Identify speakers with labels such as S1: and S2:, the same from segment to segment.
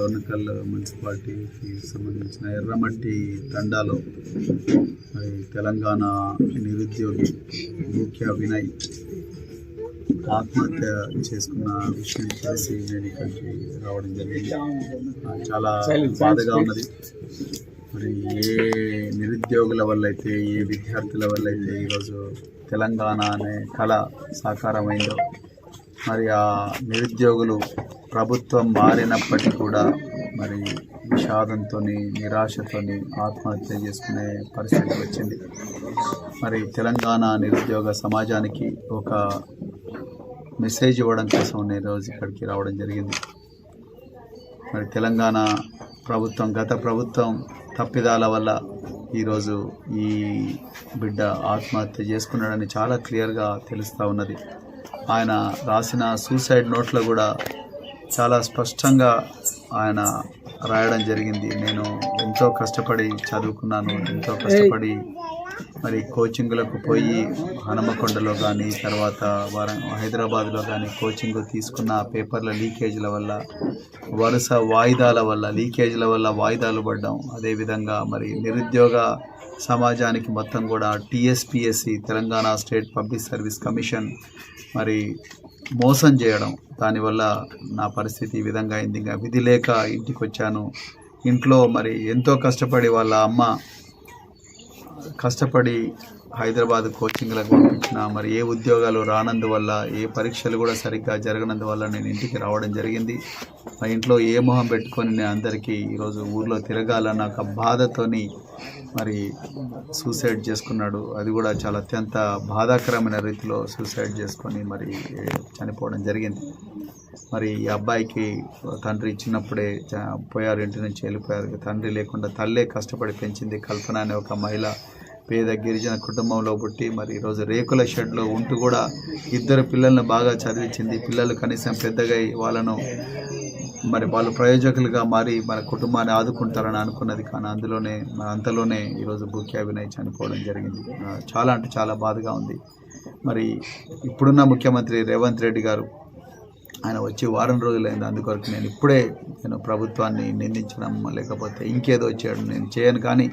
S1: డోర్నకల్ మున్సిపాలిటీకి సంబంధించిన ఎర్రమట్టి తండాలో మరి తెలంగాణ నిరుద్యోగి ముఖ్య వినయ్ ఆత్మహత్య చేసుకున్న విషయం తెలిసి నేను ఇక్కడికి రావడం జరిగింది. చాలా బాధగా ఉన్నది. మరి ఏ నిరుద్యోగుల వల్ల అయితే, ఏ విద్యార్థుల వల్ల అయితే ఈరోజు తెలంగాణ అనే కళ సాకారమైందో, మరి ఆ నిరుద్యోగులు ప్రభుత్వం మారినప్పటికీ కూడా మరి విషాదంతో, నిరాశతో ఆత్మహత్య చేసుకునే పరిస్థితి వచ్చింది. మరి తెలంగాణ నిరుద్యోగ సమాజానికి ఒక మెసేజ్ ఇవ్వడం కోసం నేను రోజు ఇక్కడికి రావడం జరిగింది. మరి తెలంగాణ ప్రభుత్వం, గత ప్రభుత్వం తప్పిదాల వల్ల ఈరోజు ఈ బిడ్డ ఆత్మహత్య చేసుకున్నాడని చాలా క్లియర్గా తెలుస్తూ ఉన్నది. ఆయన రాసిన సూసైడ్ నోట్లో కూడా చాలా స్పష్టంగా ఆయన రాయడం జరిగింది. నేను ఎంతో కష్టపడి చదువుకున్నాను, ఎంతో కష్టపడి మరి కోచింగ్లకు పోయి హనుమకొండలో కానీ, తర్వాత హైదరాబాద్లో కానీ కోచింగ్ తీసుకున్న పేపర్ల లీకేజీల వల్ల, వరుస వాయిదాల వల్ల, లీకేజీల వల్ల వాయిదాలు పడ్డాం. అదేవిధంగా మరి నిరుద్యోగ సమాజానికి మొత్తం కూడా TSPSC, Telangana state public service commission మరి మోసం చేయడం, దానివల్ల నా పరిస్థితి ఈ విధంగా అయింది. ఇంకా విధి లేక ఇంటికి వచ్చాను. ఇంట్లో మరి ఎంతో కష్టపడి వాళ్ళ అమ్మ కష్టపడి హైదరాబాద్ కోచింగ్లకు పంపించిన, మరి ఏ ఉద్యోగాలు రానందువల్ల, ఏ పరీక్షలు కూడా సరిగ్గా జరగనందువల్ల నేను ఇంటికి రావడం జరిగింది. మా ఇంట్లో ఏ మొహం పెట్టుకొని నేను అందరికీ ఈరోజు ఊర్లో తిరగాలన్న ఒక బాధతోని మరి సూసైడ్ చేసుకున్నాడు. అది కూడా చాలా అత్యంత బాధాకరమైన రీతిలో సూసైడ్ చేసుకొని మరి చనిపోవడం జరిగింది. మరి ఈ అబ్బాయికి తండ్రి చిన్నప్పుడే పోయారు, ఇంటి నుంచి వెళ్ళిపోయారు. తండ్రి లేకుండా తల్లే కష్టపడి పెంచింది. కల్పన అనే ఒక మహిళ పేద గిరిజన కుటుంబంలో పుట్టి మరి ఈరోజు రేకుల షెడ్లో ఉంటూ కూడా ఇద్దరు పిల్లలను బాగా చదివించింది. పిల్లలు కనీసం పెద్దగా వాళ్ళను మరి వాళ్ళు ప్రయోజకులుగా మారి మన కుటుంబాన్ని ఆదుకుంటారని అనుకున్నది. కానీ అంతలోనే ఈరోజు ముఖ్య వినయ్ చనిపోవడం జరిగింది. చాలా అంటే చాలా బాధగా ఉంది. మరి ఇప్పుడున్న ముఖ్యమంత్రి రేవంత్ రెడ్డి గారు, ఆయన వచ్చి వారం రోజులైంది. అందుకొరకు నేను ప్రభుత్వాన్ని నిందించడం లేకపోతే ఇంకేదో చేయడం నేను చేయను. కానీ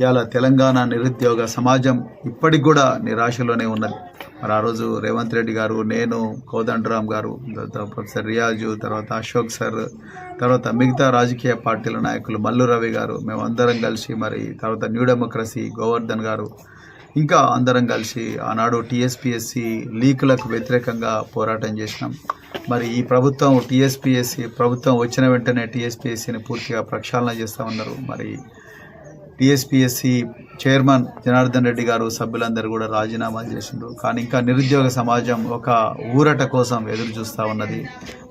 S1: ఇవాళ తెలంగాణ నిరుద్యోగ సమాజం ఇప్పటికి కూడా నిరాశలోనే ఉన్నది. మరి ఆ రోజు రేవంత్ రెడ్డి గారు, నేను, కోదండరామ్ గారు, ప్రొఫెసర్ రియాజు, తర్వాత అశోక్ సార్, తర్వాత మిగతా రాజకీయ పార్టీల నాయకులు మల్లు రవి గారు, మేమందరం కలిసి మరి తర్వాత న్యూ డెమోక్రసీ గోవర్ధన్ గారు, ఇంకా అందరం కలిసి ఆనాడు టీఎస్పీఎస్సీ లీకులకు వ్యతిరేకంగా పోరాటం చేసినాం. మరి ఈ ప్రభుత్వం టీఎస్పీఎస్సీ ప్రభుత్వం వచ్చిన వెంటనే టీఎస్పీఎస్సీని పూర్తిగా ప్రక్షాళన చేస్తూ ఉన్నారు. మరి టీఎస్పీఎస్సీ చైర్మన్ జనార్దన్ రెడ్డి గారు, సభ్యులందరూ కూడా రాజీనామా చేసిండ్రు. కానీ ఇంకా నిరుద్యోగ సమాజం ఒక ఊరట కోసం ఎదురు చూస్తూ ఉన్నది,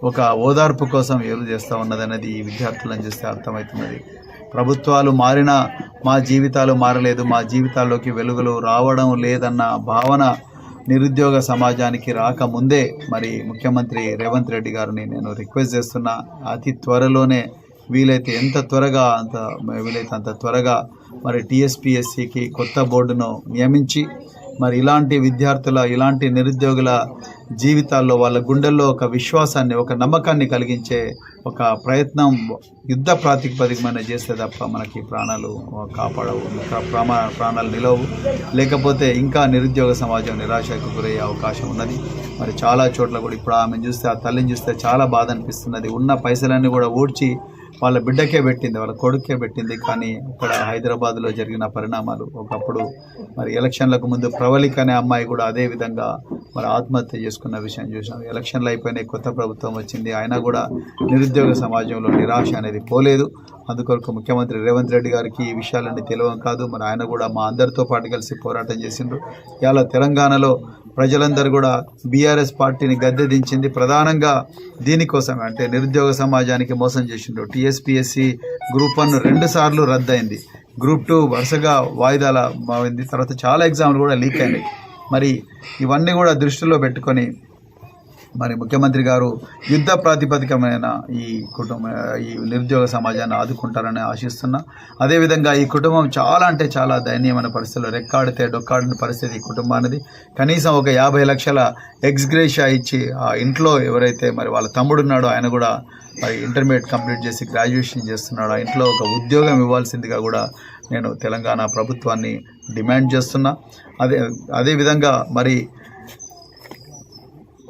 S1: ఒక ఓదార్పు కోసం ఎదురు చేస్తూ ఉన్నది అనేది ఈ విద్యార్థులను చూస్తే అర్థమవుతున్నది. ప్రభుత్వాలు మారినా మా జీవితాలు మారలేదు, మా జీవితాల్లోకి వెలుగులు రావడం లేదన్న భావన నిరుద్యోగ సమాజానికి రాకముందే మరి ముఖ్యమంత్రి రేవంత్ రెడ్డి గారిని నేను రిక్వెస్ట్ చేస్తున్నా, అతి త్వరలోనే వీలైతే ఎంత త్వరగా మరి టీఎస్పీఎస్సీకి కొత్త బోర్డును నియమించి మరి ఇలాంటి విద్యార్థుల, ఇలాంటి నిరుద్యోగుల జీవితాల్లో వాళ్ళ గుండెల్లో ఒక విశ్వాసాన్ని, ఒక నమ్మకాన్ని కలిగించే ఒక ప్రయత్నం యుద్ధ ప్రాతిపదికమైన చేస్తే తప్ప మనకి ప్రాణాలు కాపాడవు, ప్రాణాలు నిలవు. లేకపోతే ఇంకా నిరుద్యోగ సమాజం నిరాశకు గురయ్యే అవకాశం ఉన్నది. మరి చాలా చోట్ల కూడా ఇప్పుడు ఆమెను చూస్తే, ఆ తల్లిని చూస్తే చాలా బాధ అనిపిస్తున్నది. ఉన్న పైసలన్నీ కూడా ఊడ్చి వాళ్ళ బిడ్డకే పెట్టింది, వాళ్ళ కొడుకే పెట్టింది. కానీ ఇక్కడ హైదరాబాద్లో జరిగిన పరిణామాలు, ఒకప్పుడు మరి ఎలక్షన్లకు ముందు ప్రవళిక అనే అమ్మాయి కూడా అదే విధంగా మరి ఆత్మహత్య చేసుకున్న విషయం చూసాం. ఎలక్షన్లు అయిపోయినాయి, కొత్త ప్రభుత్వం వచ్చింది, అయినా కూడా నిరుద్యోగ సమాజంలో నిరాశ అనేది పోలేదు. అందుకొరకు ముఖ్యమంత్రి రేవంత్ రెడ్డి గారికి ఈ విషయాలన్నీ తెలియడం కాదు, మరి ఆయన కూడా మా అందరితో పాటు కలిసి పోరాటం చేసిండ్రు. ఇవాళ తెలంగాణలో ప్రజలందరూ కూడా బీఆర్ఎస్ పార్టీని గద్దె దించింది ప్రధానంగా దీనికోసమే. అంటే నిరుద్యోగ సమాజానికి మోసం చేసిండ్రు. టీఎస్పీఎస్సీ గ్రూప్ 1 2 సార్లు రద్దయింది, గ్రూప్ 2 వరుసగా వాయిదాల మారింది, తర్వాత చాలా ఎగ్జామ్లు కూడా లీక్ అయినాయి. మరి ఇవన్నీ కూడా దృష్టిలో పెట్టుకొని మరి ముఖ్యమంత్రి గారు యుద్ధ ప్రాతిపదికమైన ఈ నిరుద్యోగ సమాజాన్ని ఆదుకుంటారని ఆశిస్తున్నా. అదేవిధంగా ఈ కుటుంబం చాలా అంటే చాలా దయనీయమైన పరిస్థితుల్లో రెక్కాడితే డొక్కాడిన పరిస్థితి ఈ కుటుంబానిది. కనీసం ఒక 50 లక్షల ఎక్స్గ్రేషియా ఇచ్చి ఆ ఇంట్లో ఎవరైతే మరి వాళ్ళ తమ్ముడు ఉన్నాడో ఆయన కూడా మరి ఇంటర్మీడియట్ కంప్లీట్ చేసి గ్రాడ్యుయేషన్ చేస్తున్నాడు, ఆ ఇంట్లో ఒక ఉద్యోగం ఇవ్వాల్సిందిగా కూడా నేను తెలంగాణ ప్రభుత్వాన్ని డిమాండ్ చేస్తున్నా. అదేవిధంగా మరి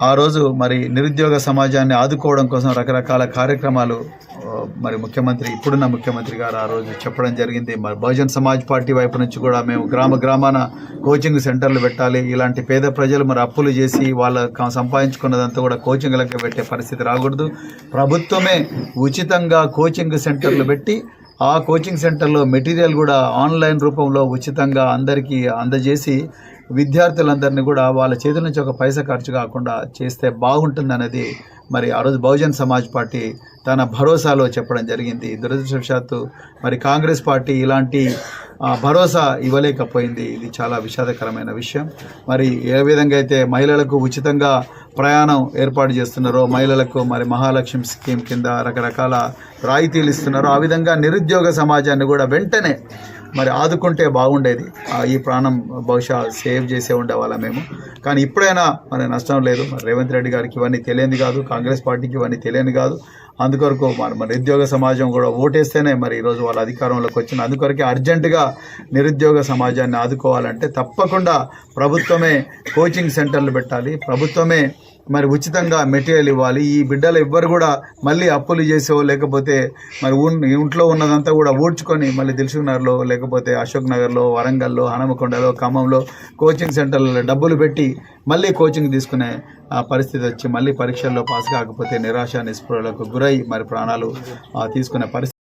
S1: ఆ రోజు మరి నిరుద్యోగ సమాజాన్ని ఆదుకోవడం కోసం రకరకాల కార్యక్రమాలు మరి ఇప్పుడున్న ముఖ్యమంత్రి గారు ఆ రోజు చెప్పడం జరిగింది. మరి బహుజన్ సమాజ్ పార్టీ వైపు నుంచి కూడా మేము గ్రామాన కోచింగ్ సెంటర్లు పెట్టాలి, ఇలాంటి పేద ప్రజలు మరి అప్పులు చేసి వాళ్ళ సంపాదించుకున్నదంతా కూడా కోచింగ్లకు పెట్టే పరిస్థితి రాకూడదు. ప్రభుత్వమే ఉచితంగా కోచింగ్ సెంటర్లు పెట్టి ఆ కోచింగ్ సెంటర్లో మెటీరియల్ కూడా ఆన్లైన్ రూపంలో ఉచితంగా అందరికీ అందజేసి విద్యార్థులందరినీ కూడా వాళ్ళ చేతుల నుంచి ఒక పైసా ఖర్చు కాకుండా చేస్తే బాగుంటుందనేది మరి ఆ రోజు బహుజన్ సమాజ్ పార్టీ తన భరోసాలో చెప్పడం జరిగింది. దురదృష్టవశాత్తు మరి కాంగ్రెస్ పార్టీ ఇలాంటి భరోసా ఇవ్వలేకపోయింది. ఇది చాలా విషాదకరమైన విషయం. మరి ఏ విధంగా అయితే మహిళలకు ఉచితంగా ప్రయాణం ఏర్పాటు చేస్తున్నారో, మహిళలకు మరి మహాలక్ష్మి స్కీమ్ కింద రకరకాల రాయితీలు ఇస్తున్నారో, ఆ విధంగా నిరుద్యోగ సమాజాన్ని కూడా వెంటనే మరి ఆదుకుంటే బాగుండేది. ఈ ప్రాణం బహుశా సేవ్ చేసే ఉండేవాళ్ళం మేము. కానీ ఇప్పుడైనా మరి నష్టం లేదు. మరి రేవంత్ రెడ్డి గారికి ఇవన్నీ తెలియని కాదు, కాంగ్రెస్ పార్టీకి ఇవన్నీ తెలియని కాదు. అందుకొరకు మరి నిరుద్యోగ సమాజం కూడా ఓటేస్తేనే మరి ఈరోజు వాళ్ళ అధికారంలోకి వచ్చింది. అందుకొరకే అర్జెంటుగా నిరుద్యోగ సమాజాన్ని ఆదుకోవాలంటే తప్పకుండా ప్రభుత్వమే కోచింగ్ సెంటర్లు పెట్టాలి, ప్రభుత్వమే మరి ఉచితంగా మెటీరియల్ ఇవ్వాలి. ఈ బిడ్డలు ఎవ్వరు కూడా మళ్ళీ అప్పులు చేసో లేకపోతే మరి ఇంట్లో ఉన్నదంతా కూడా ఊడ్చుకొని మళ్ళీ దిల్సుఖ్ నగర్లో లేకపోతే అశోక్ నగర్లో, వరంగల్లో, హనుమకొండలో, ఖమ్మంలో కోచింగ్ సెంటర్లలో డబ్బులు పెట్టి మళ్ళీ కోచింగ్ తీసుకునే పరిస్థితి వచ్చి మళ్ళీ పరీక్షల్లో పాస్ కాకపోతే నిరాశ నిస్పృహలకు గురై మరి ప్రాణాలు తీసుకునే పరిస్థితి